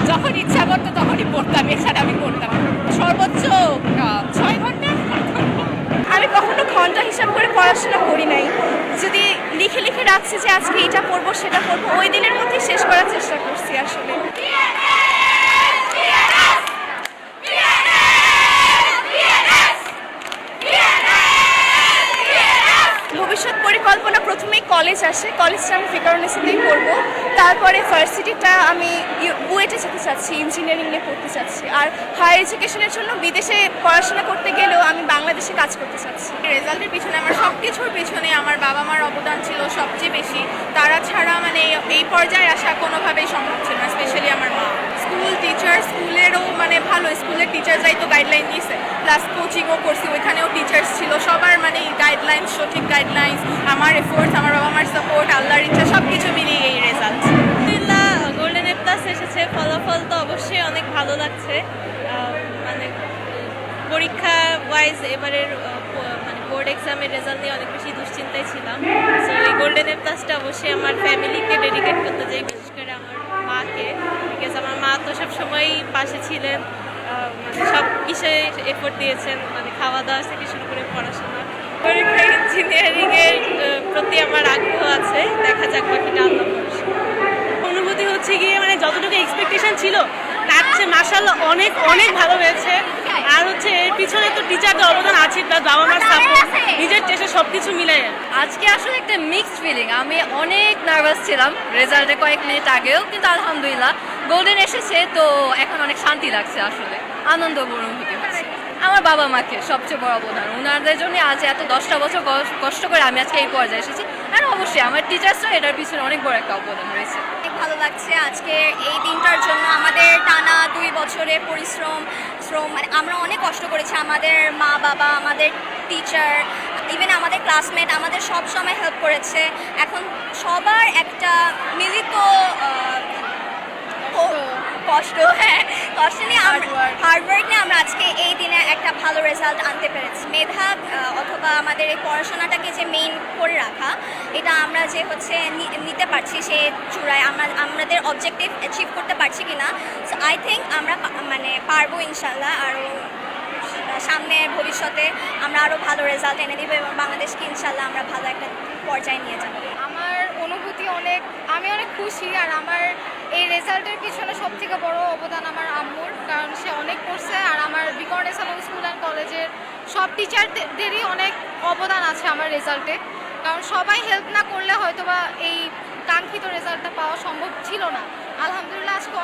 যখন ইচ্ছা করতো তখনই পড়তাম, এছাড়া আমি পড়তাম না। সর্বোচ্চ 6 ঘন্টা। আমি কখনো ঘন্টা হিসাব করে পড়াশোনা করি নাই। যদি লিখে লিখে রাখছি যে আজকে এটা পড়বো সেটা পড়বো, ওই দিনের মধ্যে শেষ করার চেষ্টা করছি আসলে। ভবিষ্যৎ পরিকল্পনা প্রথমেই কলেজ আসে, কলেজটা আমি ফিকারুন্নিসাতেই করবো। তারপরে ভার্সিটিটা আমি বুয়েটে যেতে চাচ্ছি, ইঞ্জিনিয়ারিং নিয়ে পড়তে চাচ্ছি। আর হায়ার এডুকেশনের জন্য বিদেশে পড়াশোনা করতে গেলেও আমি বাংলাদেশে কাজ করতে চাচ্ছি। রেজাল্টের পিছনে আমার সব কিছুর পিছনে আমার বাবা মার অবদান ছিল সবচেয়ে বেশি। তারা ছাড়া মানে এই পর্যায়ে আসা কোনোভাবেই সম্ভব ছিল না, স্পেশালি আমার মা। স্কুল টিচার, স্কুলেরও মানে ভালো, স্কুলের টিচাররাই তো গাইডলাইন দিয়েছে, প্লাস কোচিংও করছি, ওইখানেও টিচার্স ছিল। সবার মানে গাইডলাইন্স, সঠিক গাইডলাইন্স, আমার এফোর্টস, আমার বাবা মার সাপোর্ট, আল্লাহর ইচ্ছা, সব কিছু মিলিয়ে এই রেজাল্ট। আলহামদুলিল্লাহ, গোল্ডেন এ প্লাস এসেছে। ফলাফল তো অবশ্যই অনেক ভালো লাগছে। মানে পরীক্ষা ওয়াইজ এবারের মানে বোর্ড এক্সামের রেজাল্ট নিয়ে অনেক বেশি দুশ্চিন্তায় ছিলাম। সো এই গোল্ডেন এ প্লাসটা অবশ্যই আমার ফ্যামিলিকে ডেডিকেট করতে চাই, বিশেষ করে আমার মাকে। বিকজ আমার মা তো সবসময়ই পাশে ছিলেন, মানে সব বিষয়ে এফোর্ট দিয়েছেন, মানে খাওয়া দাওয়া থেকে শুরু করে পড়াশোনা। পরীক্ষা ইঞ্জিনিয়ারিংয়ের প্রতি আমার আগ্রহ আছে, দেখা যাক বাকিটা আল্লাহ ভরসা। অনুভূতি হচ্ছে গিয়ে মানে যতটুকু এক্সপেকটেশন ছিল তার চেয়ে মাশাআল্লাহ অনেক অনেক ভালো হয়েছে। আর হচ্ছে এর পিছনে তো টিচারদের অবদান আছে, তার বাবা মার সাপোর্ট, নিজের চেষ্টা, সব কিছু মিলাই। আজকে আসলে একটা মিক্সড ফিলিং। আমি অনেক নার্ভাস ছিলাম রেজাল্টের কয়েক মিনিট আগেও, কিন্তু আলহামদুলিল্লাহ গোল্ডেন এসেছে, তো এখন অনেক শান্তি লাগছে, আসলে আনন্দ অনুভূতি হচ্ছে। আমার বাবা মাকে সবচেয়ে বড় অবদান, ওনাদের জন্য আজ এত 10টা বছর কষ্ট করে আমি আজকে এই পর্যায়ে এসেছি। আর অবশ্যই আমার টিচার্সরা এটার পিছনে অনেক বড় একটা অবদান রয়েছে। অনেক ভালো লাগছে আজকে এই দিনটার জন্য। আমাদের টানা 2 বছরের পরিশ্রম মানে আমরা অনেক কষ্ট করেছি। আমাদের মা বাবা, আমাদের টিচার, ইভেন আমাদের ক্লাসমেট আমাদের সব সময় হেল্প করেছে। এখন সবার একটা মিলিত কষ্ট, হ্যাঁ কষ্ট নিয়ে, হার্ডওয়ার্ক নিয়ে আমরা আজকে এই দিনে একটা ভালো রেজাল্ট আনতে পেরেছি। মেধা অথবা আমাদের এই পড়াশোনাটাকে যে মেইন করে রাখা, এটা আমরা যে হচ্ছে নিতে পারছি সে চূড়ায়, আমাদের অবজেক্টিভ অ্যাচিভ করতে পারছি কি না। সো আই থিঙ্ক আমরা মানে পারবো ইনশাল্লাহ। আরও সামনের ভবিষ্যতে আমরা আরও ভালো রেজাল্ট এনে দিব এবং বাংলাদেশকে ইনশাল্লাহ আমরা ভালো একটা পর্যায়ে নিয়ে যাব। আমার অনুভূতি আমি অনেক খুশি। আর আমার এই রেজাল্টের পিছনে সবথেকে বড় অবদান আমার আম্মুর, কারণ সে অনেক করছে। আর আমার বিকর্ণেস স্কুল অ্যান্ড কলেজের সব টিচারদেরই অনেক অবদান আছে আমার রেজাল্টে, কারণ সবাই হেল্প না করলে হয়তোবা এই কাঙ্ক্ষিত রেজাল্টটা পাওয়া সম্ভব ছিল না। আলহামদুলিল্লাহ আজকে